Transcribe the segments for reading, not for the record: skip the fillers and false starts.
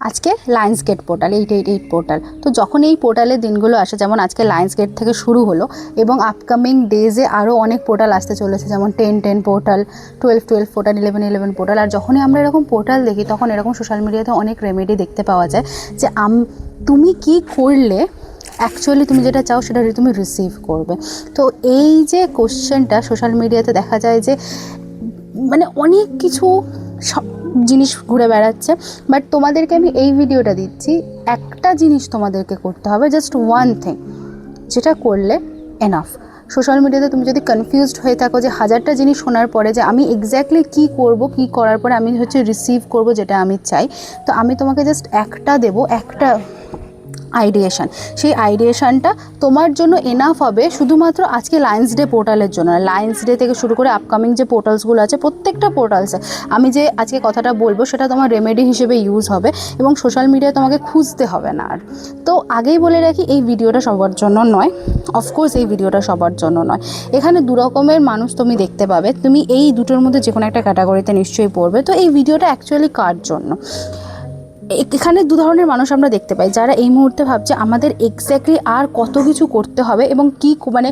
আজকে Lions gate portal 888 portal. তো যখন এই পোর্টালের দিনগুলো আসে, যেমন আজকে লায়ন্স গেট থেকে শুরু হলো এবং আপকামিং ডেজে আরও অনেক পোর্টাল আসতে চলেছে, যেমন 10-10 পোর্টাল, 12-12 পোর্টাল, 11-11 পোর্টাল। আর যখনই আমরা এরকম পোর্টাল দেখি তখন এরকম সোশ্যাল মিডিয়াতে অনেক রেমেডি দেখতে পাওয়া যায় যে তুমি কি করলে অ্যাকচুয়ালি তুমি যেটা চাও সেটা তুমি রিসিভ করবে। তো এই যে কোশ্চেনটা সোশ্যাল মিডিয়াতে দেখা যায় যে মানে অনেক কিছু জিনিস ঘুরে বেড়াচ্ছে, বাট তোমাদেরকে আমি এই ভিডিওটা দিচ্ছি, একটা জিনিস তোমাদেরকে করতে হবে, জাস্ট ওয়ান থিং, যেটা করলে এনাফ। সোশ্যাল মিডিয়াতে তুমি যদি কনফিউজড হয়ে থাকো যে হাজারটা জিনিস শোনার পরে যে আমি এক্স্যাক্টলি কী করব, কী করার পরে আমি রিসিভ করব যেটা আমি চাই, তো আমি তোমাকে জাস্ট একটা দেবো, একটা আইডিয়েশান। সেই আইডিয়েশানটা তোমার জন্য এনাফ হবে শুধুমাত্র আজকে লায়ন্স ডে পোর্টালের জন্য। লায়ন্স ডে থেকে শুরু করে আপকামিং যে পোর্টালসগুলো আছে, প্রত্যেকটা পোর্টালসে আমি যে আজকে কথাটা বলবো সেটা তোমার রেমেডি হিসেবে ইউজ হবে এবং সোশ্যাল মিডিয়ায় তোমাকে খুঁজতে হবে না আর। তো আগেই বলে রাখি, এই ভিডিওটা সবার জন্য নয়, অফকোর্স এই ভিডিওটা সবার জন্য নয়। এখানে দু রকমের মানুষ তুমি দেখতে পাবে, তুমি এই দুটোর মধ্যে যে কোনো একটা ক্যাটাগরিতে নিশ্চয়ই পড়বে। তো এই ভিডিওটা অ্যাকচুয়ালি কার জন্য? এখানে দু ধরনের মানুষ আমরা দেখতে পাই, যারা এই মুহূর্তে ভাবছে আমাদের এক্স্যাক্টলি আর কত কিছু করতে হবে এবং কি মানে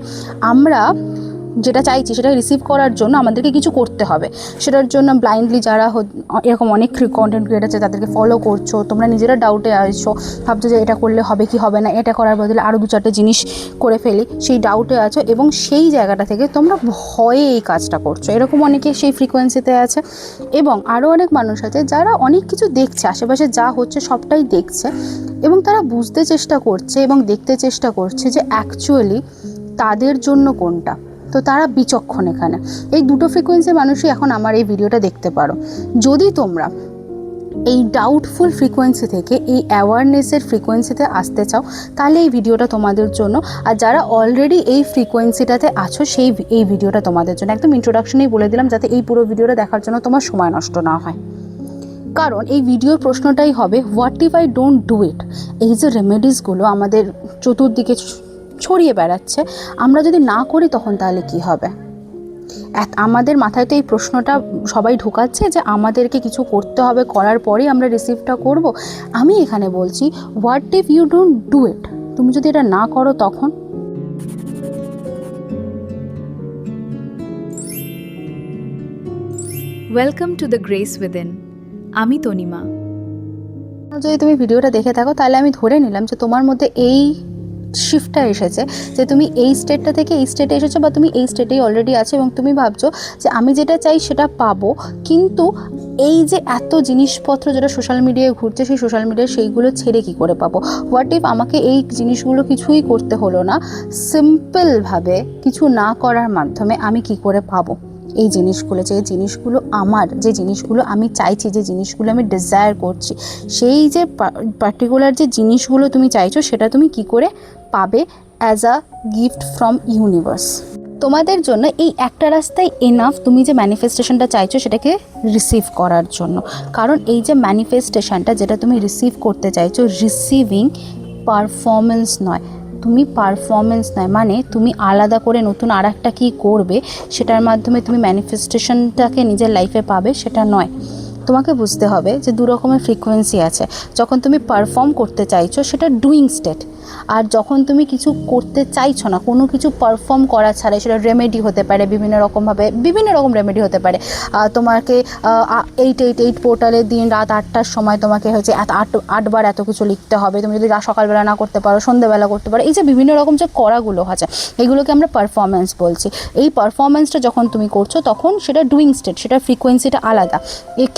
আমরা যেটা চাইছি সেটা রিসিভ করার জন্য আমাদেরকে কিছু করতে হবে। সেটার জন্য ব্লাইন্ডলি যারা এরকম অনেক কন্টেন্ট ক্রিয়েটার আছে তাদেরকে ফলো করছো, তোমরা নিজেরা ডাউটে আসছো, ভাবছো যে এটা করলে হবে কি হবে না, এটা করার বদলে আরও দু চারটে জিনিস করে ফেলি, সেই ডাউটে আছো এবং সেই জায়গাটা থেকে তোমরা ভয়ে এই কাজটা করছো। এরকম অনেকে সেই ফ্রিকোয়েন্সিতে আছে। এবং আরও অনেক মানুষ আছে যারা অনেক কিছু দেখছে, আশেপাশে যা হচ্ছে সবটাই দেখছে এবং তারা বুঝতে চেষ্টা করছে এবং দেখতে চেষ্টা করছে যে অ্যাকচুয়ালি তাদের জন্য কোনটা। তো তারা বিচক্ষণ। এখানে এই দুটো ফ্রিকোয়েন্সির মানুষই এখন আমার এই ভিডিওটা দেখতে পারো। যদি তোমরা এই ডাউটফুল ফ্রিকোয়েন্সি থেকে এই অ্যাওয়ারনেসের ফ্রিকোয়েন্সিতে আসতে চাও, তাহলে এই ভিডিওটা তোমাদের জন্য। আর যারা অলরেডি এই ফ্রিকোয়েন্সিটাতে আছো, এই ভিডিওটা তোমাদের জন্য। একদম ইন্ট্রোডাকশনেই বলে দিলাম যাতে এই পুরো ভিডিওটা দেখার জন্য তোমার সময় নষ্ট না হয়। কারণ এই ভিডিওর প্রশ্নটাই হবে, what if I don't do ইট? এই যে রেমেডিসগুলো আমাদের চতুর্দিকে ছড়িয়ে বেড়াচ্ছে, আমরা যদি না করি তখন তাহলে কি হবে? আমাদের মাথায় তো এই প্রশ্নটা সবাই ঢোকাচ্ছে যে আমাদেরকে কিছু করতে হবে, করার পরেই আমরা রিসিভটা করব। আমি এখানে বলছি, what if you don't do it? তুমি যদি এটা না করো তখন? Welcome to the grace within. আমি তনিমা। যদি তুমি ভিডিওটা দেখে থাকো তাহলে আমি ধরে নিলাম যে তোমার মধ্যে এই শিফটটা এসেছে, যে তুমি এই স্টেটটা থেকে এই স্টেটে এসেছো, বা তুমি এই স্টেটেই অলরেডি আছো এবং তুমি ভাবছো যে আমি যেটা চাই সেটা পাবো, কিন্তু এই যে এত জিনিসপত্র যেটা সোশ্যাল মিডিয়ায় ঘুরছে, সেই সোশ্যাল মিডিয়ায় সেইগুলো ছেড়ে কি করে পাবো? হোয়াট ইফ আমাকে এই জিনিসগুলো কিছুই করতে হলো না, সিম্পলভাবে কিছু না করার মাধ্যমে আমি কি করে পাবো এই জিনিসগুলো? যে জিনিসগুলো আমার, যে জিনিসগুলো আমি চাইছি, যে জিনিসগুলো আমি ডিজায়ার করছি, সেই যে পার্টিকুলার যে জিনিসগুলো তুমি চাইছো সেটা তুমি কি করে পাবে as a gift from universe? তোমাদের জন্য এই একটা রাস্তাই এনাফ, তুমি যে ম্যানিফেস্টেশনটা চাইছো সেটাকে রিসিভ করার জন্য। কারণ এই যে ম্যানিফেস্টেশনটা যেটা তুমি রিসিভ করতে চাইছো, রিসিভিং পারফরমেন্স নয়, তুমি পারফরমেন্স নয় মানে তুমি আলাদা করে নতুন আর একটা কী করবে সেটার মাধ্যমে তুমি ম্যানিফেস্টেশনটাকে নিজের লাইফে পাবে, সেটা নয়। তোমাকে বুঝতে হবে যে দু রকমের ফ্রিকোয়েন্সি আছে। যখন তুমি পারফর্ম করতে চাইছো সেটা ডুইং স্টেট, আর যখন তুমি কিছু করতে চাইছো না, কোনো কিছু পারফর্ম করা ছাড়াই, সেটা রেমেডি হতে পারে, বিভিন্ন রকমভাবে বিভিন্ন রকম রেমেডি হতে পারে। তোমাকে 888 পোর্টালের দিন রাত 8টার সময় তোমাকে হচ্ছে 8বার এত কিছু লিখতে হবে, তুমি যদি সকালবেলা না করতে পারো সন্ধ্যেবেলা করতে পারো। এই যে বিভিন্ন রকম যে করাগুলো আছে, এগুলোকে আমরা পারফরমেন্স বলছি। এই পারফরমেন্সটা যখন তুমি করছো তখন সেটা ডুইং স্টেট, সেটা ফ্রিকোয়েন্সিটা আলাদা।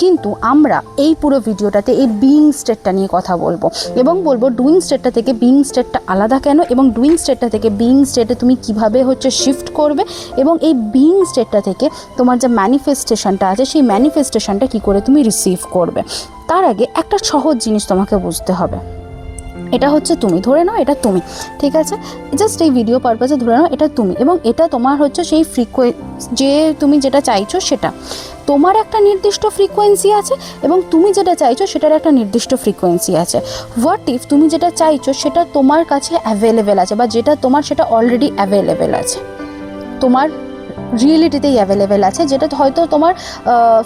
কিন্তু আমরা এই পুরো ভিডিওটাতে এই বিইং স্টেটটা নিয়ে কথা বলবো এবং বলবো ডুইং স্টেটটা থেকে বিইং স্টেটটা আলাদা কেন, এবং ডুইং স্টেটটা থেকে বিইং স্টেটে তুমি কিভাবে শিফট করবে, এবং এই বিইং স্টেটটা থেকে তোমার যে ম্যানিফেস্টেশনটা আছে সেই ম্যানিফেস্টেশনটা কি করে তুমি রিসিভ করবে। তার আগে একটা সহজ জিনিস তোমাকে বুঝতে হবে। এটা হচ্ছে তুমি, ধরে নাও এটা তুমি, ঠিক আছে? জাস্ট এই ভিডিও পারপাসে ধরে নাও এটা তুমি, এবং এটা তোমার সেই যে তুমি যেটা চাইছো সেটা তোমার একটা নির্দিষ্ট ফ্রিকোয়েন্সি আছে এবং তুমি যেটা চাইছো সেটার একটা নির্দিষ্ট ফ্রিকোয়েন্সি আছে। হোয়াট ইফ তুমি যেটা চাইছো সেটা তোমার কাছে অ্যাভেলেবেল আছে, বা যেটা তোমার সেটা অলরেডি অ্যাভেলেবেল আছে, তোমার রিয়েলিটিতেই অ্যাভেলেবেল আছে, যেটা হয়তো তোমার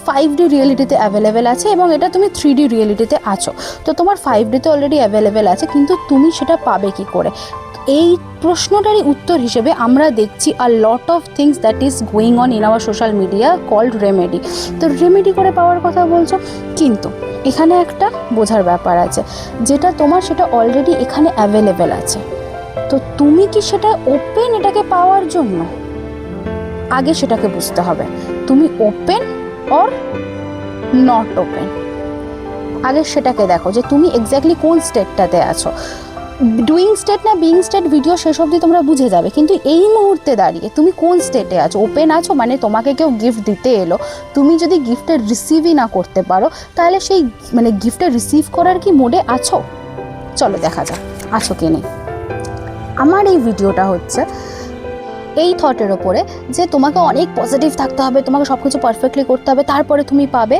5D রিয়েলিটিতে অ্যাভেলেবেল আছে এবং এটা তুমি 3D রিয়েলিটিতে আছো। তো তোমার 5Dতে অলরেডি অ্যাভেলেবেল আছে, কিন্তু তুমি সেটা পাবে কি করে? এই প্রশ্নটারই উত্তর হিসেবে আমরা দেখছি a lot of things that is going on in our social media called remedy. তো রেমেডি করে পাওয়ার কথা বলছো, কিন্তু এখানে একটা বোঝার ব্যাপার আছে, যেটা তোমার সেটা অলরেডি এখানে অ্যাভেলেবেল আছে। তো তুমি কি সেটা ওপেন এটাকে পাওয়ার জন্য? আগে সেটাকে বুঝতে হবে, তুমি ওপেন অর নট ওপেন। আগে সেটাকে দেখো যে তুমি এক্স্যাক্টলি কোন স্টেটটাতে আছো। ডুইং স্টেট না বিইং স্টেট ভিডিও শেষ অবধি তোমরা বুঝে যাবে, কিন্তু এই মুহূর্তে দাঁড়িয়ে তুমি কোন স্টেটে আছো? ওপেন আছো মানে তোমাকে কেউ গিফট দিতে এলো, তুমি যদি গিফটের রিসিভই না করতে পারো, তাহলে সেই মানে গিফটের রিসিভ করার কি মোডে আছো? চলো দেখা যাক আছো কি নেই। আমার এই ভিডিওটা হচ্ছে এই থটের ওপরে যে তোমাকে অনেক পজিটিভ থাকতে হবে, তোমাকে সব কিছু পারফেক্টলি করতে হবে, তারপরে তুমি পাবে,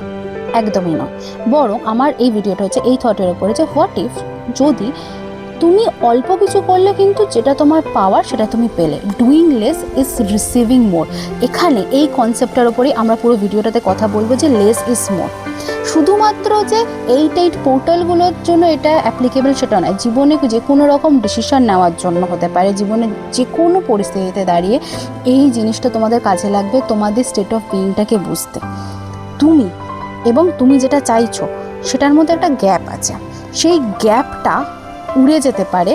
একদমই নয়। বরং আমার এই ভিডিওটা হচ্ছে এই থটের ওপরে যে হোয়াট ইফ যদি তুমি অল্প কিছু করলে কিন্তু যেটা তোমার পাওয়ার সেটা তুমি পেলে। ডুইং লেস ইজ রিসিভিং মোর। এখানে এই কনসেপ্টটার ওপরেই আমরা পুরো ভিডিওটাতে কথা বলবো যে লেস ইজ মোর। শুধুমাত্র যে 8 পোর্টালগুলোর জন্য এটা অ্যাপ্লিকেবল সেটা নয়, জীবনে যে কোনো রকম ডিসিশন নেওয়ার জন্য হতে পারে, জীবনে যে কোনো পরিস্থিতিতে দাঁড়িয়ে এই জিনিসটা তোমাদের কাজে লাগবে তোমাদের স্টেট অফ বিইংটাকে বুঝতে। তুমি এবং তুমি যেটা চাইছো সেটার মধ্যে একটা গ্যাপ আছে, সেই গ্যাপটা উড়ে যেতে পারে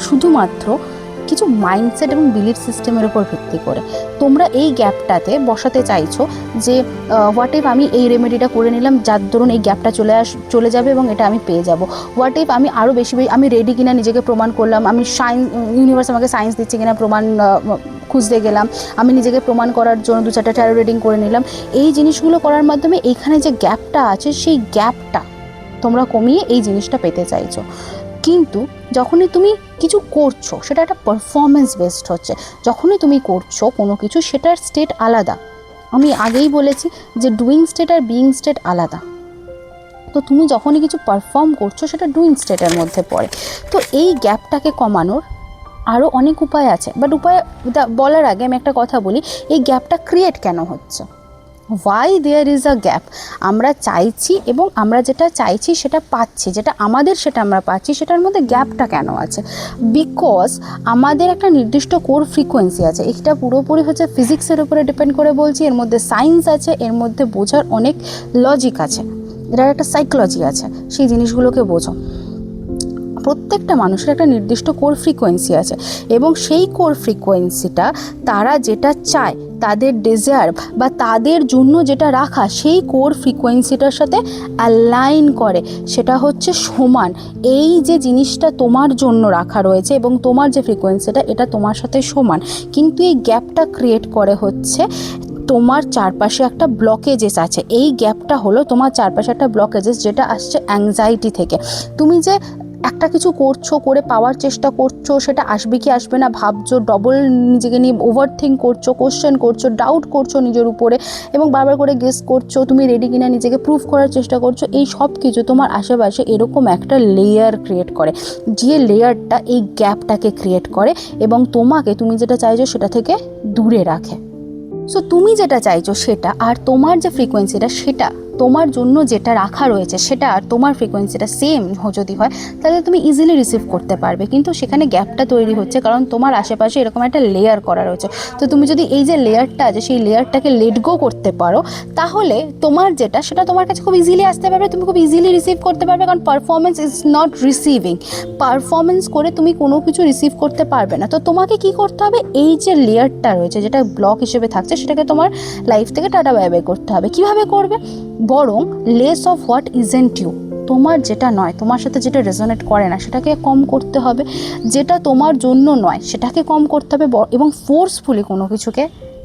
শুধুমাত্র কিছু মাইন্ডসেট এবং বিলিফ সিস্টেমের উপর ভিত্তি করে। তোমরা এই গ্যাপটাতে বসাতে চাইছো যে হোয়াট ইফ আমি এই রেমেডিটা করে নিলাম, যার দরুন এই গ্যাপটা চলে যাবে এবং এটা আমি পেয়ে যাব। হোয়াট ইফ আমি আরও বেশি আমি রেডি কিনা নিজেকে প্রমাণ করলাম, আমি ইউনিভার্স আমাকে সায়েন্স দিচ্ছে কিনা প্রমাণ খুঁজতে গেলাম, আমি নিজেকে প্রমাণ করার জন্য 2-4টা ট্যারো রিডিং করে নিলাম। এই জিনিসগুলো করার মাধ্যমে এইখানে যে গ্যাপটা আছে সেই গ্যাপটা তোমরা কমিয়ে এই জিনিসটা পেতে চাইছো। কিন্তু যখনই তুমি কিছু করছো সেটা একটা পারফরমেন্স বেসড হচ্ছে। যখনই তুমি করছো কোনো কিছু সেটার স্টেট আলাদা। আমি আগেই বলেছি যে ডুইং স্টেট আর বিইং স্টেট আলাদা। তো তুমি যখনই কিছু পারফর্ম করছো সেটা ডুইং স্টেটের মধ্যে পড়ে। তো এই গ্যাপটাকে কমানোর আরও অনেক উপায় আছে, বাট উপায় বলার আগে আমি একটা কথা বলি, এই গ্যাপটা ক্রিয়েট কেন হচ্ছে? Why there is a gap? আমরা চাইছি এবং আমরা যেটা চাইছি সেটা পাচ্ছি, যেটা আমাদের সেটা আমরা পাচ্ছি, সেটার মধ্যে গ্যাপটা কেন আছে? বিকজ আমাদের একটা নির্দিষ্ট কোর ফ্রিকোয়েন্সি আছে। এটা পুরোপুরি হচ্ছে ফিজিক্সের উপরে ডিপেন্ড করে বলছি, এর মধ্যে সায়েন্স আছে, এর মধ্যে বোঝার অনেক লজিক আছে, এটার একটা সাইকোলজি আছে। সেই জিনিসগুলোকে বোঝো। প্রত্যেকটা মানুষের একটা নির্দিষ্ট কোর ফ্রিকোয়েন্সি আছে এবং সেই কোর ফ্রিকোয়েন্সিটা তারা যেটা চায়, তাদের ডিজায়ার বা তাদের জন্য যেটা রাখা, সেই কোর ফ্রিকোয়েন্সিটার সাথে অ্যালাইন করে, সেটা হচ্ছে সমান। এই যে জিনিসটা তোমার জন্য রাখা রয়েছে এবং তোমার যে ফ্রিকোয়েন্সিটা এটা তোমার সাথে সমান, কিন্তু এই গ্যাপটা ক্রিয়েট করে হচ্ছে তোমার চারপাশে একটা ব্লকেজেস আছে। এই গ্যাপটা হলো তোমার চারপাশে একটা ব্লকেজেস, যেটা আসছে অ্যাংজাইটি থেকে। তুমি যে একটা কিছু করছো, করে পাওয়ার চেষ্টা করছো, সেটা আসবে কি আসবে না ভাবছো, ডবল নিজেকে নিয়ে ওভার থিঙ্ক করছো, কোশ্চেন করছো, ডাউট করছো নিজের উপরে এবং বারবার করে গেস করছো, তুমি রেডি কিনা নিজেকে প্রুভ করার চেষ্টা করছো। এই সব কিছু তোমার আশেপাশে এরকম একটা লেয়ার ক্রিয়েট করে, যে লেয়ারটা এই গ্যাপটাকে ক্রিয়েট করে এবং তোমাকে তুমি যেটা চাইছো সেটা থেকে দূরে রাখে। সো তুমি যেটা চাইছো সেটা আর তোমার যে ফ্রিকোয়েন্সিটা, সেটা তোমার জন্য যেটা রাখা রয়েছে সেটা আর তোমার ফ্রিকোয়েন্সিটা সেম যদি হয়, তাহলে তুমি ইজিলি রিসিভ করতে পারবে। কিন্তু সেখানে গ্যাপটা তৈরি হচ্ছে কারণ তোমার আশেপাশে এরকম একটা লেয়ার করা রয়েছে। তো তুমি যদি এই যে লেয়ারটা আছে সেই লেয়ারটাকে লেট গো করতে পারো, তাহলে তোমার যেটা সেটা তোমার কাছে খুব ইজিলি আসতে পারবে, তুমি খুব ইজিলি রিসিভ করতে পারবে। কারণ performance is not receiving. Performance করে তুমি কোনো কিছু রিসিভ করতে পারবে না। তো তোমাকে কি করতে হবে? এই যে লেয়ারটা রয়েছে যেটা ব্লক হিসেবে থাকছে, সেটাকে তোমার লাইফ থেকে টাটা বাই বাই করতে হবে। কীভাবে করবে? বরং less of what isn't you, তোমার যেটা নয়, তোমার সাথে যেটা রেজোনেট করে না সেটাকে কম করতে হবে, যেটা তোমার জন্য নয় সেটাকে কম করতে হবে এবং ফোর্সফুলি কোনো কিছুকে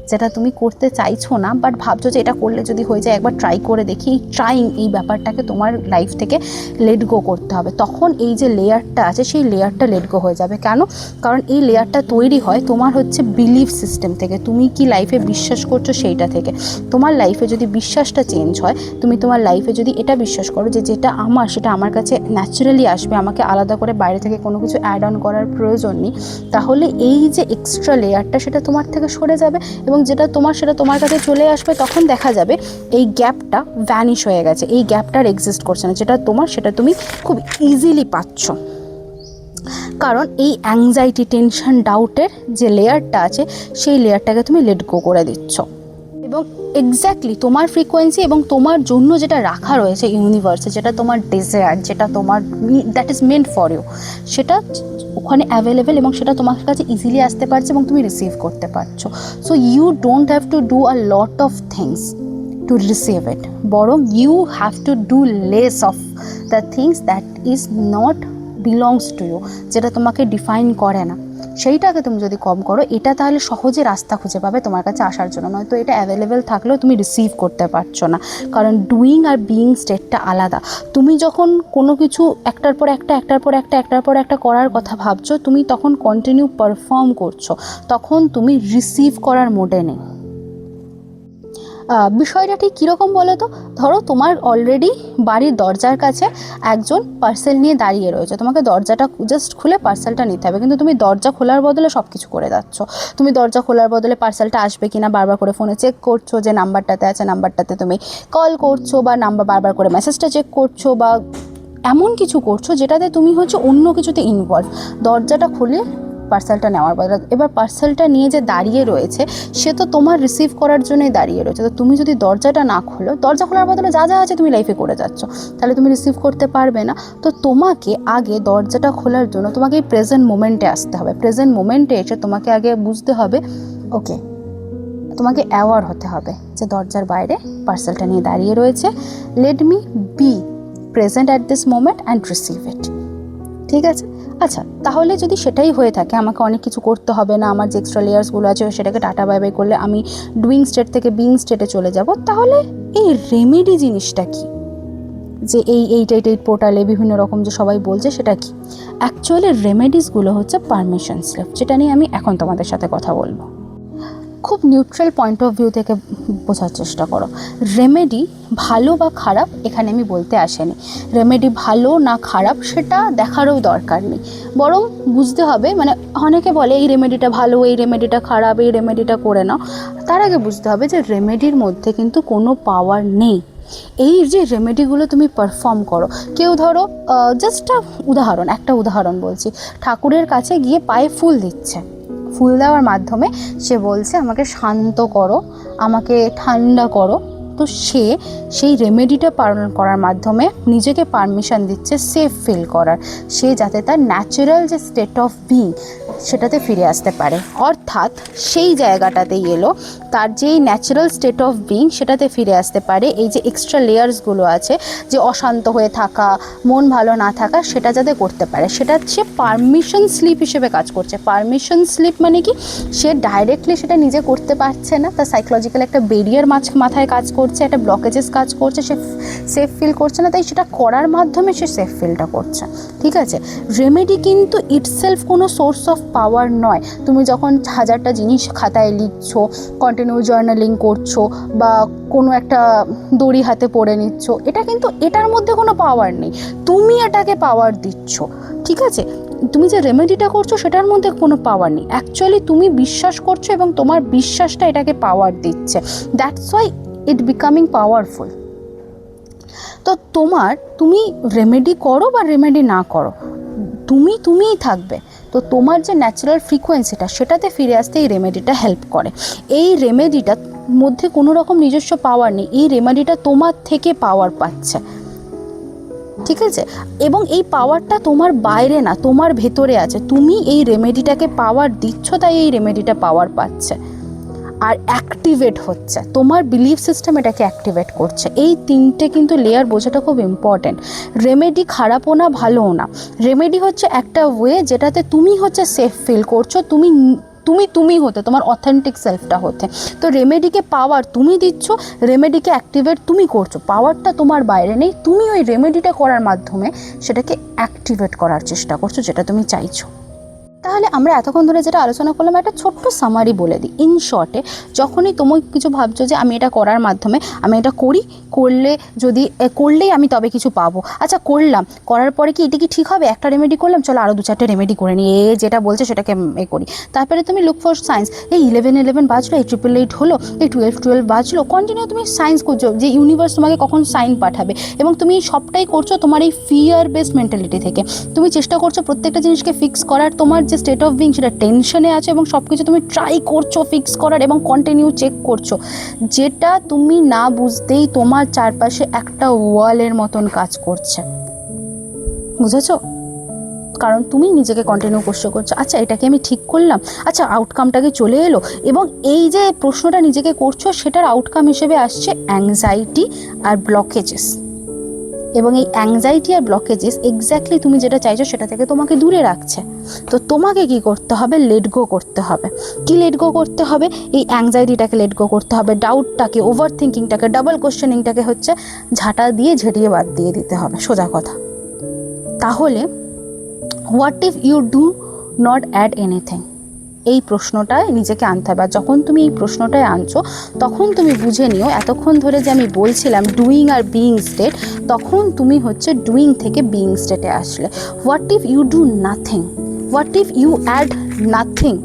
যেটা তুমি করতে চাইছো না বাট ভাবছো যে এটা করলে যদি হয়ে যায়, একবার ট্রাই করে দেখি। এই ট্রাইং, এই ব্যাপারটাকে তোমার লাইফ থেকে লেট গো করতে হবে। তখন এই যে লেয়ারটা আছে সেই লেয়ারটা লেট গো হয়ে যাবে। কেন? কারণ এই লেয়ারটা তৈরি হয় তোমার হচ্ছে বিলিফ সিস্টেম থেকে, তুমি কি লাইফে বিশ্বাস করছো সেইটা থেকে। তোমার লাইফে যদি বিশ্বাসটা চেঞ্জ হয়, তুমি তোমার লাইফে যদি এটা বিশ্বাস করো যে যেটা আমার সেটা আমার কাছে ন্যাচারালি আসবে, আমাকে আলাদা করে বাইরে থেকে কোনো কিছু অ্যাড অন করার প্রয়োজন নেই, তাহলে এই যে এক্সট্রা লেয়ারটা সেটা তোমার থেকে সরে যাবে এবং যেটা তোমার সেটা তোমার কাছে চলে আসবে। তখন দেখা যাবে এই গ্যাপটা ভ্যানিশ হয়ে গেছে, এই গ্যাপটা আর এক্সিস্ট করছে না। যেটা তোমার সেটা তুমি খুব ইজিলি পাচ্ছ, কারণ এই অ্যাংজাইটি, টেনশন, ডাউটের যে লেয়ারটা আছে সেই লেয়ারটাকে তুমি লেট গো করে দিচ্ছ। এবং এক্স্যাক্টলি তোমার ফ্রিকোয়েন্সি এবং তোমার জন্য যেটা রাখা রয়েছে ইউনিভার্সে, যেটা তোমার ডিজায়ার, যেটা তোমার that is meant for you, সেটা ওখানে অ্যাভেলেবেল এবং সেটা তোমার কাছে ইজিলি আসতে পারছে এবং তুমি রিসিভ করতে পারছো। So you don't have to do a lot of things to receive it, বরং you have to do less of the things that is not belongs to you, যেটা তোমাকে ডিফাইন করে না, সেইটাকে তুমি যদি কম করো, এটা তাহলে সহজে রাস্তা খুঁজে পাবে তোমার কাছে আসার জন্য। নয়তো এটা অ্যাভেলেবেল থাকলেও তুমি রিসিভ করতে পারছো না, কারণ ডুইং আর বিইং স্টেটটা আলাদা। তুমি যখন কোনো কিছু একটার পর একটা করার কথা ভাবছো, তুমি তখন কন্টিনিউ পারফর্ম করছো, তখন তুমি রিসিভ করার মোডে নেই। বিষয়টা ঠিক কীরকম বলো তো? ধরো তোমার অলরেডি বাড়ির দরজার কাছে একজন পার্সেল নিয়ে দাঁড়িয়ে রয়েছে, তোমাকে দরজাটা জাস্ট খুলে পার্সেলটা নিতে হবে, কিন্তু তুমি দরজা খোলার বদলে সব কিছু করে যাচ্ছ। তুমি দরজা খোলার বদলে পার্সেলটা আসবে কিনা বারবার করে ফোনে চেক করছো, যে নাম্বারটাতে আছে নাম্বারটাতে তুমি কল করছো, বা নাম্বার বারবার করে মেসেজটা চেক করছো, বা এমন কিছু করছো যেটাতে তুমি হচ্ছে অন্য কিছুতে ইনভলভ। দরজাটা খুলে পার্সেলটা নেওয়ার বদলে, এবার পার্সেলটা নিয়ে যে দাঁড়িয়ে রয়েছে সে তো তোমার রিসিভ করার জন্যই দাঁড়িয়ে রয়েছে। তো তুমি যদি দরজাটা না খোলো, দরজা খোলার বদলে যা যা আছে তুমি লাইফে করে যাচ্ছ, তাহলে তুমি রিসিভ করতে পারবে না। তো তোমাকে আগে দরজাটা খোলার জন্য তোমাকে এই প্রেজেন্ট মোমেন্টে আসতে হবে। প্রেজেন্ট মোমেন্টে এসে তোমাকে আগে বুঝতে হবে, ওকে, তোমাকে অ্যাওয়ার হতে হবে যে দরজার বাইরে পার্সেলটা নিয়ে দাঁড়িয়ে রয়েছে, let me B present at this moment and receive it. ঠিক আছে? আচ্ছা, তাহলে যদি সেটাই হয়ে থাকে, আমাকে অনেক কিছু করতে হবে না, আমার যে এক্সট্রা লেয়ার্সগুলো আছে সেটাকে টাটা বাই বাই করলে আমি ডুইং স্টেট থেকে বিইং স্টেটে চলে যাব, তাহলে এই রেমেডি জিনিসটা কি? যে এই 888 পোর্টালে বিভিন্ন রকম যে সবাই বলছে, সেটা কি? অ্যাকচুয়ালি রেমেডিসগুলো হচ্ছে পারমিশন স্লিপ, যেটা নিয়ে আমি এখন তোমাদের সাথে কথা বলবো। খুব নিউট্রাল পয়েন্ট অফ ভিউ থেকে বোঝার চেষ্টা করো। রেমেডি ভালো বা খারাপ এখানে আমি বলতে আসেনি। রেমেডি ভালো না খারাপ সেটা দেখারও দরকার নেই, বরং বুঝতে হবে, মানে অনেকে বলে এই রেমেডিটা ভালো, এই রেমেডিটা খারাপ, এই রেমেডিটা করে নাও। তার আগে বুঝতে হবে যে রেমেডির মধ্যে কিন্তু কোনো পাওয়ার নেই। এই যে রেমেডিগুলো তুমি পারফর্ম করো, কেউ ধরো জাস্ট একটা উদাহরণ বলছি, ঠাকুরের কাছে গিয়ে পায়ে ফুল দিচ্ছে, ফুল দেওয়ার মাধ্যমে সে বলছে আমাকে শান্ত করো, আমাকে ঠান্ডা করো। তো সে সেই রেমেডিটা পালন করার মাধ্যমে নিজেকে পারমিশন দিচ্ছে সেফ ফিল করার, সে যাতে তার ন্যাচারাল যে স্টেট অফ বিং সেটাতে ফিরে আসতে পারে। অর্থাৎ সেই জায়গাটাতেই এলো, তার যেই ন্যাচারাল স্টেট অফ বিং সেটাতে ফিরে আসতে পারে। এই যে এক্সট্রা লেয়ার্সগুলো আছে, যে অশান্ত হয়ে থাকা, মন ভালো না থাকা, সেটা যাতে করতে পারে, সেটা সে পারমিশন স্লিপ হিসেবে কাজ করছে। পারমিশন স্লিপ মানে কি? সে ডাইরেক্টলি সেটা নিজে করতে পারছে না, তার সাইকোলজিক্যাল একটা ব্যারিয়ার মাথায় কাজ করছে, একটা ব্লকেজেস কাজ করছে, সে সেফ ফিল করছে না, তাই সেটা করার মাধ্যমে সে সেফ ফিলটা করছে। ঠিক আছে? রেমেডি কিন্তু ইটসেলফ কোনো সোর্স অফ পাওয়ার নয়। তুমি যখন 1000টা জিনিস খাতায় লিখছো, কন্টিনিউ জার্নালিং করছো, বা কোনো একটা দড়ি হাতে পড়ে নিচ্ছ, এটা কিন্তু এটার মধ্যে কোনো পাওয়ার নেই, তুমি এটাকে পাওয়ার দিচ্ছ। ঠিক আছে? তুমি যে রেমেডিটা করছো সেটার মধ্যে কোনো পাওয়ার নেই, অ্যাকচুয়ালি তুমি বিশ্বাস করছো এবং তোমার বিশ্বাসটা এটাকে পাওয়ার দিচ্ছে, that's why it becoming powerful. তো তুমি রেমেডি করো বা রেমেডি না করো, তুমিই থাকবে। তো তোমার যে ন্যাচারাল ফ্রিকোয়েন্সিটা সেটাতে ফিরে আসতে এই রেমেডিটা হেল্প করে। এই রেমেডিটার মধ্যে কোনো রকম নিজস্ব পাওয়ার নেই, এই রেমেডিটা তোমার থেকে পাওয়ার পাচ্ছে। ঠিক আছে? এবং এই পাওয়ারটা তোমার বাইরে না, তোমার ভেতরে আছে, তুমি এই রেমেডিটাকে পাওয়ার দিচ্ছ, তাই এই রেমেডিটা পাওয়ার পাচ্ছে আর অ্যাক্টিভেট হচ্ছে, তোমার বিলিফ সিস্টেম এটাকে অ্যাক্টিভেট করছে। এই 3টে কিন্তু লেয়ার বোঝাটা খুব ইম্পর্টেন্ট। রেমেডি খারাপও না ভালোও না, রেমেডি হচ্ছে একটা ওয়ে যেটাতে তুমি হচ্ছে সেফ ফিল করছো, তুমি তুমি হতে, তোমার অথেন্টিক সেলফটা হতে। তো রেমেডিকে পাওয়ার তুমি দিচ্ছ, রেমেডিকে অ্যাক্টিভেট তুমি করছো, পাওয়ারটা তোমার বাইরে নেই, তুমি ওই রেমেডিটা করার মাধ্যমে সেটাকে অ্যাক্টিভেট করার চেষ্টা করছো যেটা তুমি চাইছো। তাহলে আমরা এতক্ষণ ধরে যেটা আলোচনা করলাম একটা ছোট্ট সামারি বলে দিই। ইন শর্টে, যখনই তুমি কিছু ভাবছো যে আমি এটা করার মাধ্যমে আমি এটা করলেই আমি তবে কিছু পাবো, আচ্ছা করলাম, করার পরে কি এটা কি ঠিক হবে, একটা রেমেডি করলাম, চলো আরও 2-4টে রেমেডি করে নিই, যেটা বলছে সেটাকে করি। তারপরে তুমি লুক ফর সায়েন্স, এই 11 বাজলো, এই 888 হলো, এই 12 বাজলো, কন্টিনিউ তুমি সায়েন্স করছো যে ইউনিভার্স তোমাকে কখন সাইন পাঠাবে, এবং তুমি সবটাই করছো তোমার এই ফিয়ার বেসড মেন্টালিটি থেকে। তুমি চেষ্টা করছো প্রত্যেকটা জিনিসকে ফিক্স করার, তোমার যে স্টেট অফ বিং সেটা টেনশনে আছে, এবং সব কিছু তুমি ট্রাই করছো ফিক্স করার এবং কন্টিনিউ চেক করছো, যেটা তুমি না বুঝতেই তোমার চারপাশে একটা ওয়ালের মতন কাজ করছে, বুঝেছো? কারণ তুমি নিজেকে কন্টিনিউ কোশ্চেন করছো, আচ্ছা এটাকে আমি ঠিক করলাম, আচ্ছা আউটকামটাকে চলে এলো, এবং এই যে প্রশ্নটা নিজেকে করছো সেটার আউটকাম হিসেবে আসছে অ্যাংজাইটি আর ব্লকেজেস। এবং এই অ্যাংজাইটি আর ব্লকেজেস এক্স্যাক্টলি তুমি যেটা চাইছো সেটা থেকে তোমাকে দূরে রাখছে। তো তোমাকে কি করতে হবে? লেট গো করতে হবে। কি লেট গো করতে হবে? এই অ্যাংজাইটিটাকে লেট গো করতে হবে, ডাউটটাকে, ওভার থিঙ্কিংটাকে, ডাবল কোশ্চেনিংটাকে হচ্ছে ঝাঁটা দিয়ে ঝেঁটিয়ে বাদ দিয়ে দিতে হবে, সোজা কথা। তাহলে what if you do not add anything, এই প্রশ্নটায় নিজেকে আনতে হবে। আর যখন তুমি এই প্রশ্নটায় আনছো তখন তুমি বুঝে নিও এতক্ষণ ধরে যে আমি বলছিলাম ডুইং আর বিইং স্টেট, তখন তুমি হচ্ছে ডুইং থেকে বিইং স্টেটে আসলে। What if you do nothing, what if you add nothing.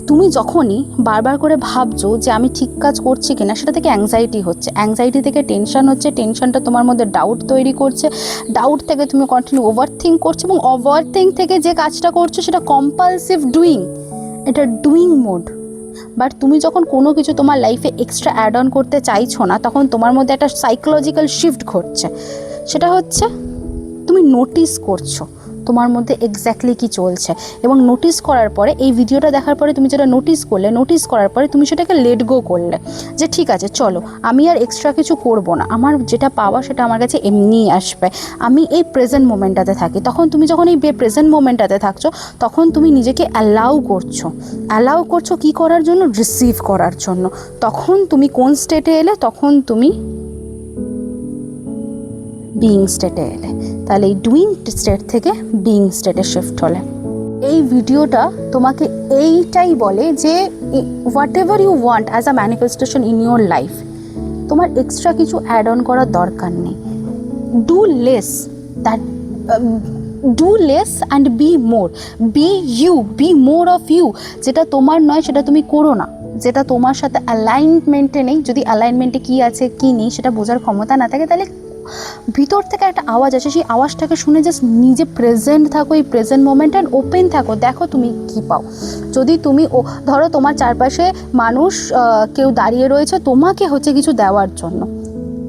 তুমি যখনই বারবার করে ভাবছো যে আমি ঠিক কাজ করছি কিনা, সেটা থেকে অ্যাংজাইটি হচ্ছে, অ্যাংজাইটি থেকে টেনশন হচ্ছে, টেনশনটা তোমার মধ্যে ডাউট তৈরি করছে, ডাউট থেকে তুমি কন্টিনিউ ওভার থিঙ্ক করছো, এবং ওভার থিঙ্ক থেকে যে কাজটা করছো সেটা কম্পালসিভ ডুইং, এটা ডুইং মোড। বাট তুমি যখন কোনো কিছু তোমার লাইফে এক্সট্রা অ্যাড অন করতে চাইছো না, তখন তোমার মধ্যে একটা সাইকোলজিক্যাল শিফট ঘটছে, সেটা হচ্ছে তুমি নোটিস করছো তোমার মধ্যে এক্স্যাক্টলি কী চলছে, এবং নোটিস করার পরে, এই ভিডিওটা দেখার পরে তুমি যেটা নোটিস করলে, নোটিস করার পরে তুমি সেটাকে লেট গো করলে, যে ঠিক আছে চলো আমি আর এক্সট্রা কিছু করব না, আমার যেটা পাওয়া সেটা আমার কাছে এমনিই আসবে, আমি এই প্রেজেন্ট মোমেন্টটাতে থাকি। তখন তুমি যখন এই প্রেজেন্ট মোমেন্টটাতে থাকছো তখন তুমি নিজেকে অ্যালাউ করছো কী করার জন্য? রিসিভ করার জন্য। তখন তুমি কোন স্টেটে এলে? তখন তুমি বিইং স্টেটে এলে। তাহলে এই ডুইং স্টেট থেকে বিইং স্টেটে শিফট হলে। এই ভিডিওটা তোমাকে এইটাই বলে যে whatever you want as a manifestation in your life, তোমার এক্সট্রা কিছু অ্যাড অন করার দরকার নেই। Do less and be more, be more of you. যেটা তোমার নয় সেটা তুমি করো না, যেটা তোমার সাথে অ্যালাইনমেন্টে নেই। যদি অ্যালাইনমেন্টে কী আছে কী নেই সেটা বোঝার ক্ষমতা না থাকে, তাহলে ভিতর থেকে একটা আওয়াজ আছে, সেই আওয়াজটাকে শুনে জাস্ট নিজে প্রেজেন্ট থাকো, এই প্রেজেন্ট মোমেন্ট অ্যান্ড ওপেন থাকো, দেখো তুমি কী পাও। যদি তুমি ধরো তোমার চারপাশে মানুষ কেউ দাঁড়িয়ে রয়েছে তোমাকে হচ্ছে কিছু দেওয়ার জন্য,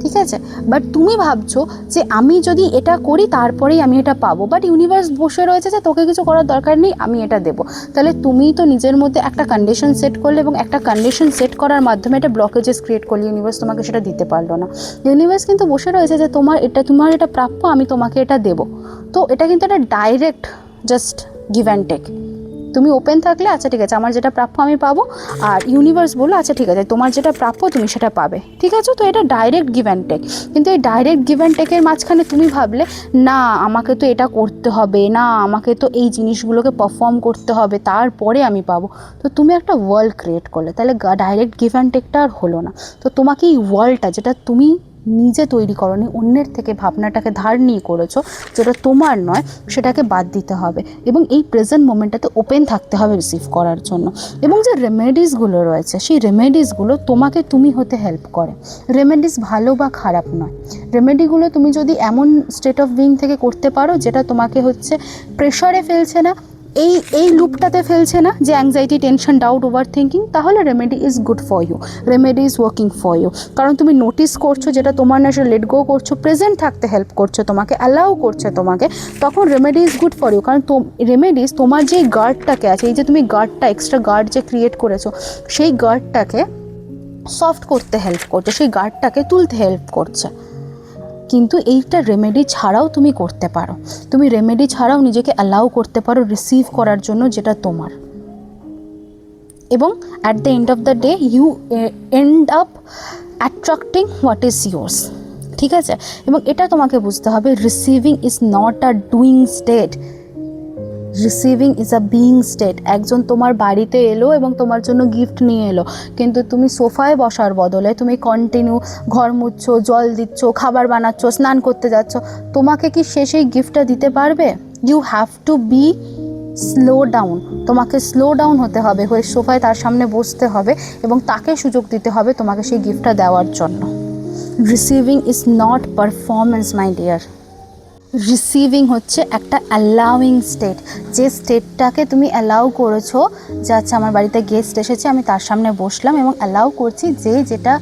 ঠিক আছে, বাট তুমি ভাবছো যে আমি যদি এটা করি তারপরেই আমি এটা পাবো, বাট ইউনিভার্স বসে রয়েছে যে তোকে কিছু করার দরকার নেই, আমি এটা দেবো। তাহলে তুমি তো নিজের মধ্যে একটা কন্ডিশন সেট করলে, এবং একটা কন্ডিশন সেট করার মাধ্যমে একটা ব্লকেজেস ক্রিয়েট করলে, ইউনিভার্স তোমাকে সেটা দিতে পারলো না। ইউনিভার্স কিন্তু বসে রয়েছে যে তোমার এটা প্রাপ্য, আমি তোমাকে এটা দেবো। তো এটা কিন্তু একটা direct just give and take. তুমি ওপেন থাকলে আচ্ছা ঠিক আছে আমার যেটা প্রাপ্য আমি পাবো, আর ইউনিভার্স বললো আচ্ছা ঠিক আছে তোমার যেটা প্রাপ্য তুমি সেটা পাবে, ঠিক আছে। তো এটা ডাইরেক্ট গিভ অ্যান্ড টেক। কিন্তু এই ডাইরেক্ট গিভ অ্যান্ড টেকের মাঝখানে তুমি ভাবলে না আমাকে তো এটা করতে হবে, না আমাকে তো এই জিনিসগুলোকে পারফর্ম করতে হবে তারপরে আমি পাবো, তো তুমি একটা ওয়ার্ল্ড ক্রিয়েট করলে, তাহলে ডাইরেক্ট গিভ অ্যান্ড টেকটা আর হলো না। তো তোমাকে এই ওয়ার্ল্ডটা, যেটা তুমি নিজে তৈরি করনি, অন্যের থেকে ভাবনাটাকে ধার নিয়ে করেছো, যেটা তোমার নয়, সেটাকে বাদ দিতে হবে, এবং এই প্রেজেন্ট মোমেন্টটাতে ওপেন থাকতে হবে রিসিভ করার জন্য। এবং যে রেমেডিসগুলো রয়েছে সেই রেমেডিসগুলো তোমাকে তুমি হতে হেল্প করে। রেমেডিস ভালো বা খারাপ নয়, রেমেডিগুলো তুমি যদি এমন স্টেট অফ বিইং থেকে করতে পারো যেটা তোমাকে হচ্ছে প্রেশারে ফেলছে না, এই লুপটাতে ফেলছে না, যে anxiety, tension, doubt, over thinking, তাহলে remedy is good for you, remedy is working for you. কারণ তুমি নোটিস করছো যেটা তোমার না, সেটা লেট গো করছো, প্রেজেন্ট থাকতে হেল্প করছে তোমাকে, অ্যালাউ করছে তোমাকে, তখন remedy is good for you. কারণ রেমেডিস তোমার যে গার্ডটাকে আছে, এই যে তুমি গার্ডটা, এক্সট্রা গার্ড যে ক্রিয়েট করেছো, সেই গার্ডটাকে সফট করতে হেল্প করছে, সেই গার্ডটাকে তুলতে হেল্প করছে। কিন্তু এইটা রেমেডি ছাড়াও তুমি করতে পারো, তুমি রেমেডি ছাড়াও নিজেকে অ্যালাউ করতে পারো রিসিভ করার জন্য যেটা তোমার। এবং at the end of the day you end up attracting what is yours. ঠিক আছে? এবং এটা তোমাকে বুঝতে হবে, receiving is not a doing state, receiving is a being state. একজন তোমার বাড়িতে এলো এবং তোমার জন্য গিফট নিয়ে এলো, কিন্তু তুমি সোফায় বসার বদলে তুমি কন্টিনিউ ঘর মুছছ, জল দিচ্ছ, খাবার বানাচ্ছ, স্নান করতে যাচ্ছ, তোমাকে কি সে সেই গিফটটা দিতে পারবে? You have to be slow down, তোমাকে স্লো ডাউন হতে হবে, হয়ে সোফায় তার সামনে বসতে হবে এবং তাকে সুযোগ দিতে হবে তোমাকে সেই গিফটটা দেওয়ার জন্য। Receiving is not performance my dear. Receiving হচ্ছে একটা অ্যালাউইং স্টেট, যে স্টেটটাকে তুমি অ্যালাউ করেছো যে আচ্ছা আমার বাড়িতে গেস্ট এসেছে, আমি তার সামনে বসলাম এবং অ্যালাউ করছি যে যেটা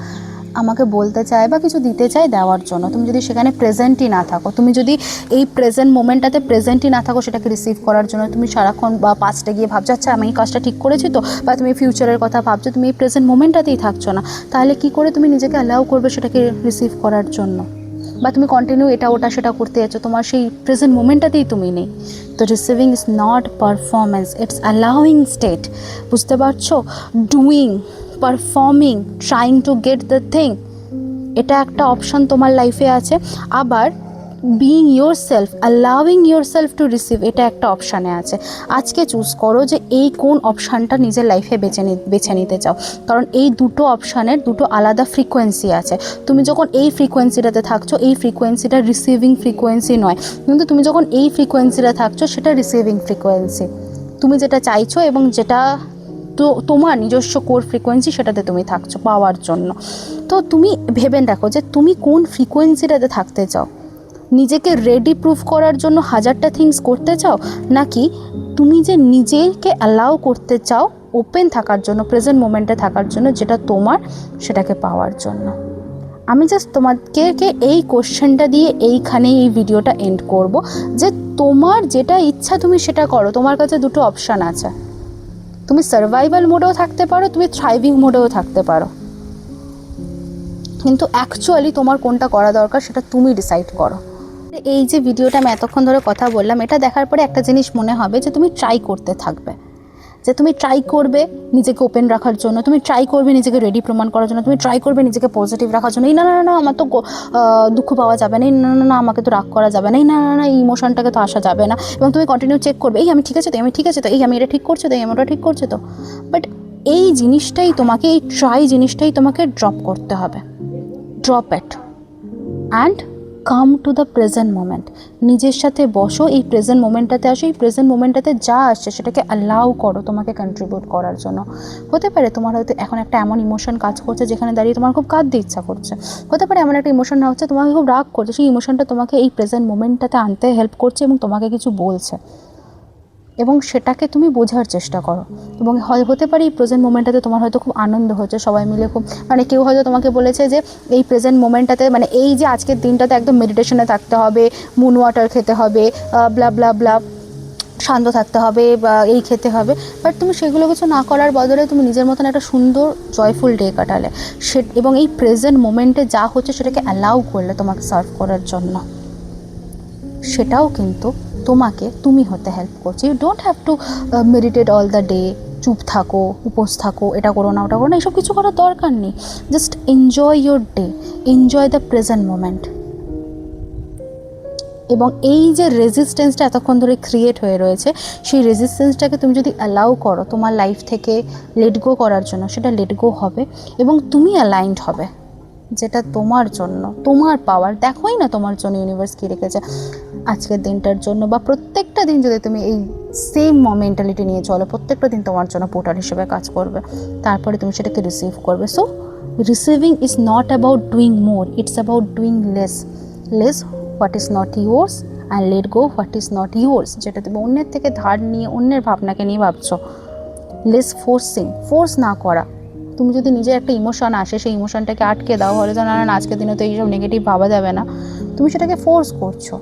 আমাকে বলতে চায় বা কিছু দিতে চায় দেওয়ার জন্য। তুমি যদি সেখানে প্রেজেন্টই না থাকো, তুমি যদি এই প্রেজেন্ট মোমেন্টটাতে প্রেজেন্টই না থাকো সেটাকে রিসিভ করার জন্য, তুমি সারাক্ষণ বা পাস্টে গিয়ে ভাবছো আচ্ছা আমি এই কাজটা ঠিক করেছি তো, বা তুমি ফিউচারের কথা ভাবছো, তুমি এই প্রেজেন্ট মোমেন্টটাতেই থাকছো না, তাহলে কি করে তুমি নিজেকে অ্যালাউ করবে সেটাকে রিসিভ করার জন্য? বা তুমি কন্টিনিউ এটা ওটা সেটা করতে যাচ্ছ, তোমার সেই প্রেজেন্ট মোমেন্টটাতেই তুমি নেই। তো receiving is not performance, it's allowing state. বুঝতে পারছো? Doing, performing, trying to get the thing, এটা একটা অপশান তোমার লাইফে আছে। আবার being your self, allowing your self to receive, এটা একটা অপশানে আছে। আজকে চুজ করো যে এই কোন অপশানটা নিজের লাইফে বেছে নিতে চাও, কারণ এই দুটো অপশানের দুটো আলাদা ফ্রিকোয়েন্সি আছে। তুমি যখন এই ফ্রিকোয়েন্সিটাতে থাকছো, এই ফ্রিকোয়েন্সিটা রিসিভিং ফ্রিকোয়েন্সি নয়, কিন্তু তুমি যখন এই ফ্রিকোয়েন্সিটা থাকছো সেটা রিসিভিং ফ্রিকোয়েন্সি। তুমি যেটা চাইছো এবং যেটা তো তোমার নিজস্ব কোর ফ্রিকোয়েন্সি, সেটাতে তুমি থাকছো পাওয়ার জন্য। তো তুমি ভেবে দেখো যে তুমি কোন ফ্রিকোয়েন্সিটাতে থাকতে চাও। নিজেকে রেডি প্রুফ করার জন্য হাজারটা থিংস করতে চাও, নাকি তুমি যে নিজেকে অ্যালাউ করতে চাও ওপেন থাকার জন্য, প্রেজেন্ট মোমেন্টে থাকার জন্য, যেটা তোমার সেটাকে পাওয়ার জন্য? আমি জাস্ট তোমাকে এই কোশ্চেনটা দিয়ে এইখানেই এই ভিডিওটা এন্ড করব, যে তোমার যেটা ইচ্ছা তুমি সেটা করো। তোমার কাছে দুটো অপশান আছে, তুমি সার্ভাইভাল মোডেও থাকতে পারো, তুমি থ্রাইভিং মোডেও থাকতে পারো, কিন্তু অ্যাকচুয়ালি তোমার কোনটা করা দরকার সেটা তুমি ডিসাইড করো। এই যে ভিডিওটা আমি এতক্ষণ ধরে কথা বললাম, এটা দেখার পরে একটা জিনিস মনে হবে যে তুমি ট্রাই করতে থাকবে, যে তুমি ট্রাই করবে নিজেকে ওপেন রাখার জন্য, তুমি ট্রাই করবে নিজেকে রেডি প্রমাণ করার জন্য, তুমি ট্রাই করবে নিজেকে পজিটিভ রাখার জন্য। এই না না না আমার তো দুঃখ পাওয়া যাবে না, এই না না না আমাকে তো রাগ করা যাবে না, এই না না না এই ইমোশনটাকে তো আসা যাবে না, এবং তুমি কন্টিনিউ চেক করবে এই আমি ঠিক আছে তো, আমি ঠিক আছে তো, এই আমি এটা ঠিক করছি তো, এই আমি ওটা ঠিক করছি তো। বাট এই জিনিসটাই তোমাকে, এই ট্রাই জিনিসটাই তোমাকে ড্রপ করতে হবে। Drop it and come to the present moment. নিজের সাথে বসো, এই প্রেজেন্ট মোমেন্টটাতে আসো, এই প্রেজেন্ট মোমেন্টটাতে যা আসছে সেটাকে অ্যালাউ করো তোমাকে কন্ট্রিবিউট করার জন্য। হতে পারে তোমার হয়তো এখন একটা এমন ইমোশন কাজ করছে যেখানে দাঁড়িয়ে তোমার খুব কাঁদতে ইচ্ছা করছে, হতে পারে এমন একটা ইমোশন না হচ্ছে তোমাকে খুব রাগ করছে, সেই ইমোশনটা তোমাকে এই প্রেজেন্ট মোমেন্টটাতে আনতে হেল্প করছে এবং তোমাকে কিছু বলছে, এবং সেটাকে তুমি বোঝার চেষ্টা করো। এবং হতে পারে এই প্রেজেন্ট মোমেন্টটাতে তোমার হয়তো খুব আনন্দ হচ্ছে, সবাই মিলে খুব, মানে কেউ হয়তো তোমাকে বলেছে যে এই প্রেজেন্ট মোমেন্টটাতে, মানে এই যে আজকের দিনটাতে একদম মেডিটেশনে থাকতে হবে, মুন ওয়াটার খেতে হবে, ব্লা ব্লা ব্লা, শান্ত থাকতে হবে বা এই খেতে হবে। বাট তুমি সেগুলো কিছু না করার বদলে তুমি নিজের মতন একটা সুন্দর জয়ফুল ডে কাটালে, এবং এই প্রেজেন্ট মোমেন্টে যা হচ্ছে সেটাকে অ্যালাউ করলে তোমাকে সার্ভ করার জন্য, সেটাও কিন্তু তোমাকে তুমি হতে হেল্প করছে। You don't have to meditate all the day, চুপ থাকো, উপোস থাকো, এটা করো না ওটা করো না, এসব কিছু করার দরকার নেই। Just enjoy your day, enjoy the present moment. এবং এই যে রেজিস্ট্যান্সটা এতক্ষণ ধরে ক্রিয়েট হয়ে রয়েছে, সেই রেজিস্ট্যান্সটাকে তুমি যদি অ্যালাউ করো তোমার লাইফ থেকে লেট গো করার জন্য, সেটা লেট গো হবে এবং তুমি অ্যালাইনড হবে যেটা তোমার জন্য, তোমার পাওয়ার। দেখোই না তোমার জন্য ইউনিভার্স কী রেখেছে আজকের দিনটার জন্য, বা প্রত্যেকটা দিন যদি তুমি এই সেম মেন্টালিটি নিয়ে চলো, প্রত্যেকটা দিন তোমার জন্য পোর্টাল হিসেবে কাজ করবে, তারপরে তুমি সেটাকে রিসিভ করবে। So receiving is not about doing more, it's about doing less. What is not yours and let go what is not yours. যেটা তুমি অন্যের থেকে ধার নিয়ে, অন্যের ভাবনাকে নিয়ে ভাবছো। লেস ফোর্স না করা। তুমি যদি নিজের একটা ইমোশন আসে, সেই ইমোশনটাকে আটকে দাও, হলে তো না না আজকের দিনে তো এইসব নেগেটিভ ভাবা যাবে না, তুমি সেটাকে ফোর্স করছো।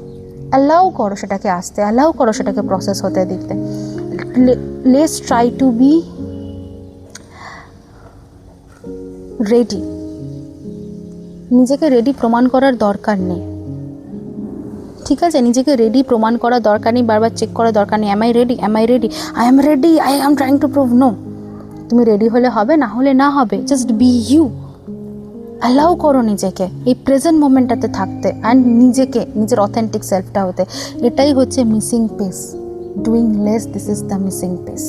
অ্যালাউ করো সেটাকে আসতে, অ্যালাউ করো সেটাকে প্রসেস হতে দিতে। Let's try to be ready. নিজেকে রেডি প্রমাণ করার দরকার নেই, ঠিক আছে, নিজেকে রেডি প্রমাণ করার দরকার নেই, বারবার চেক করার দরকার নেই, I ready, I am trying to prove. No, তুমি রেডি হলে হবে, না হলে না হবে, জাস্ট বি ইউ। অ্যালাউ করো নিজেকে এই প্রেজেন্ট মোমেন্টটাতে থাকতে অ্যান্ড নিজেকে নিজের অথেন্টিক সেলফটা হতে। এটাই হচ্ছে missing piece. Doing less, this is the missing piece.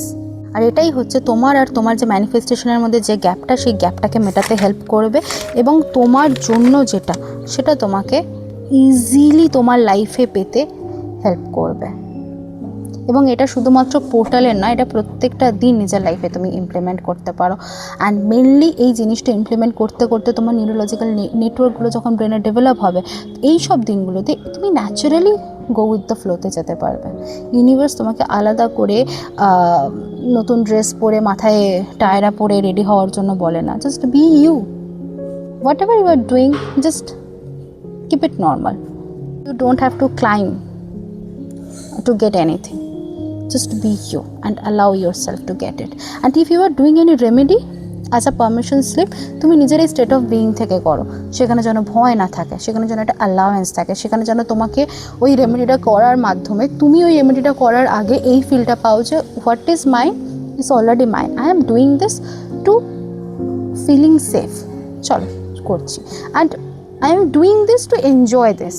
আর এটাই হচ্ছে তোমার আর তোমার যে ম্যানিফেস্টেশনের মধ্যে যে গ্যাপটা, সেই গ্যাপটাকে মেটাতে হেল্প করবে এবং তোমার জন্য যেটা, সেটা তোমাকে ইজিলি তোমার লাইফে পেতে হেল্প করবে। এবং এটা শুধুমাত্র পোর্টালের নয়, এটা প্রত্যেকটা দিন নিজের লাইফে তুমি ইমপ্লিমেন্ট করতে পারো। অ্যান্ড মেনলি এই জিনিসটা ইমপ্লিমেন্ট করতে করতে তোমার নিউরোলজিক্যাল নেটওয়ার্কগুলো যখন ব্রেনে ডেভেলপ হবে, এই সব দিনগুলোতে তুমি ন্যাচারালি গো উইথ দ্য ফ্লোতে যেতে পারবে। ইউনিভার্স তোমাকে আলাদা করে নতুন ড্রেস পরে, মাথায় টায়রা পরে রেডি হওয়ার জন্য বলে না। Just be you, whatever you are doing, just keep it normal. You don't have to climb to get anything. Just be you and allow yourself to get it. And if you are doing any remedy as a permission slip, তুমি নিজের এই state of being থেকে করো। সেখানে যেন ভয় না থাকে, সেখানে যেন একটা অ্যালাউয়েন্স থাকে, সেখানে যেন তোমাকে ওই রেমেডিটা করার মাধ্যমে তুমি ওই রেমেডিটা করার আগে এই ফিলটা পাও যে what is mine is already mine, I am doing this to feeling safe. চলো করছি, and I am doing this to enjoy this.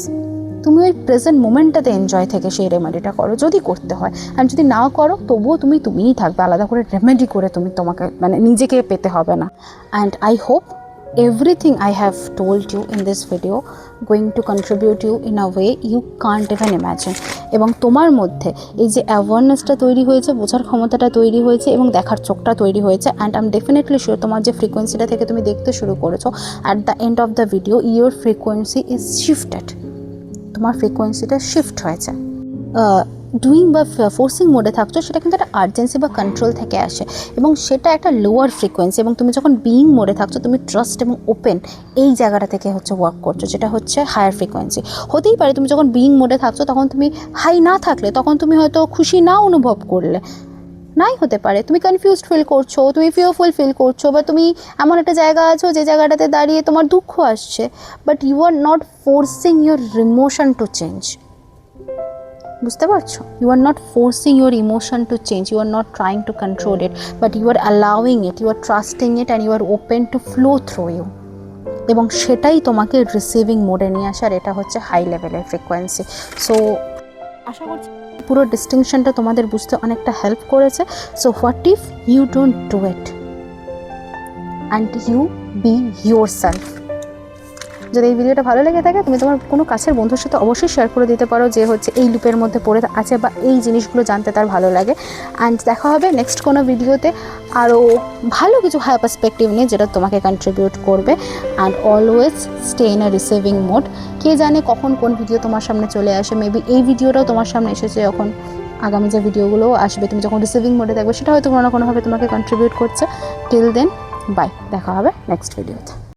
তুমি ওই প্রেজেন্ট মোমেন্টটাতে এনজয় থেকে সেই রেমেডিটা করো যদি করতে হয়। আর যদি না করো তবুও তুমিই থাকবে, আলাদা করে রেমেডি করে তোমাকে মানে নিজেকে পেতে হবে না। And I hope everything I have told you in this video going to contribute you in a way you can't even imagine। এবং তোমার মধ্যে এই যে অ্যাওয়ারনেসটা তৈরি হয়েছে, বোঝার ক্ষমতাটা তৈরি হয়েছে এবং দেখার চোখটা তৈরি হয়েছে, and I M definitely sure তোমার যে ফ্রিকোয়েন্সিটা থেকে তুমি দেখতে শুরু করেছো, at the end of the video your frequency is shifted. তোমার ফ্রিকোয়েন্সিটা শিফট হয়েছে। ডুইং বা ফোর্সিং মোডে থাকছো, সেটা কিন্তু একটা আর্জেন্সি বা কন্ট্রোল থেকে আসে এবং সেটা একটা লোয়ার ফ্রিকোয়েন্সি। এবং তুমি যখন বিইং মোডে থাকছো, তুমি ট্রাস্ট এবং ওপেন এই জায়গাটা থেকে হচ্ছে ওয়ার্ক করছো, যেটা হচ্ছে হায়ার ফ্রিকোয়েন্সি। হতেই পারে তুমি যখন বিইং মোডে থাকছো তখন তুমি হাই না থাকলে, তখন তুমি হয়তো খুশি না অনুভব করলে, নাই হতে পারে তুমি কনফিউজড ফিল করছো, তুমি ফিয়ারফুল ফিল করছো, বা তুমি এমন একটা জায়গা আছো যে জায়গাটাতে দাঁড়িয়ে তোমার দুঃখ আসছে, but you are not forcing your emotion to change. বুঝতে পারছো? You are not forcing your emotion to change, you are not trying to control it, but you are allowing it, you are trusting it and you are open to flow through you. এবং সেটাই তোমাকে receiving মোডে নিয়ে আসার, এটা হচ্ছে high লেভেলের frequency. So আশা করছি পুরো ডিস্টিংশনটা তোমাদের বুঝতে অনেকটা হেল্প করেছে। So what if you don't do it and you be your self. যদি এই ভিডিওটা ভালো লেগে থাকে, তুমি তোমার কোনো কাছের বন্ধুর সাথে অবশ্যই শেয়ার করে দিতে পারো যে হচ্ছে এই লুপের মধ্যে পড়ে আছে বা এই জিনিসগুলো জানতে তার ভালো লাগে। অ্যান্ড দেখা হবে নেক্সট কোনো ভিডিওতে আরও ভালো কিছু হায়ার পার্সপেক্টিভ নিয়ে, যেটা তোমাকে কন্ট্রিবিউট করবে। And always stay in a receiving mode. কে জানে কখন কোন ভিডিও তোমার সামনে চলে আসে, মেবি এই ভিডিওটাও তোমার সামনে এসেছে, যখন আগামী যে ভিডিওগুলোও আসবে তুমি যখন রিসিভিং মোডে থাকবে, সেটা হয়তো কোনো না কোনোভাবে তোমাকে কন্ট্রিবিউট করছে। টিল দেন বাই, দেখা হবে নেক্সট ভিডিওতে।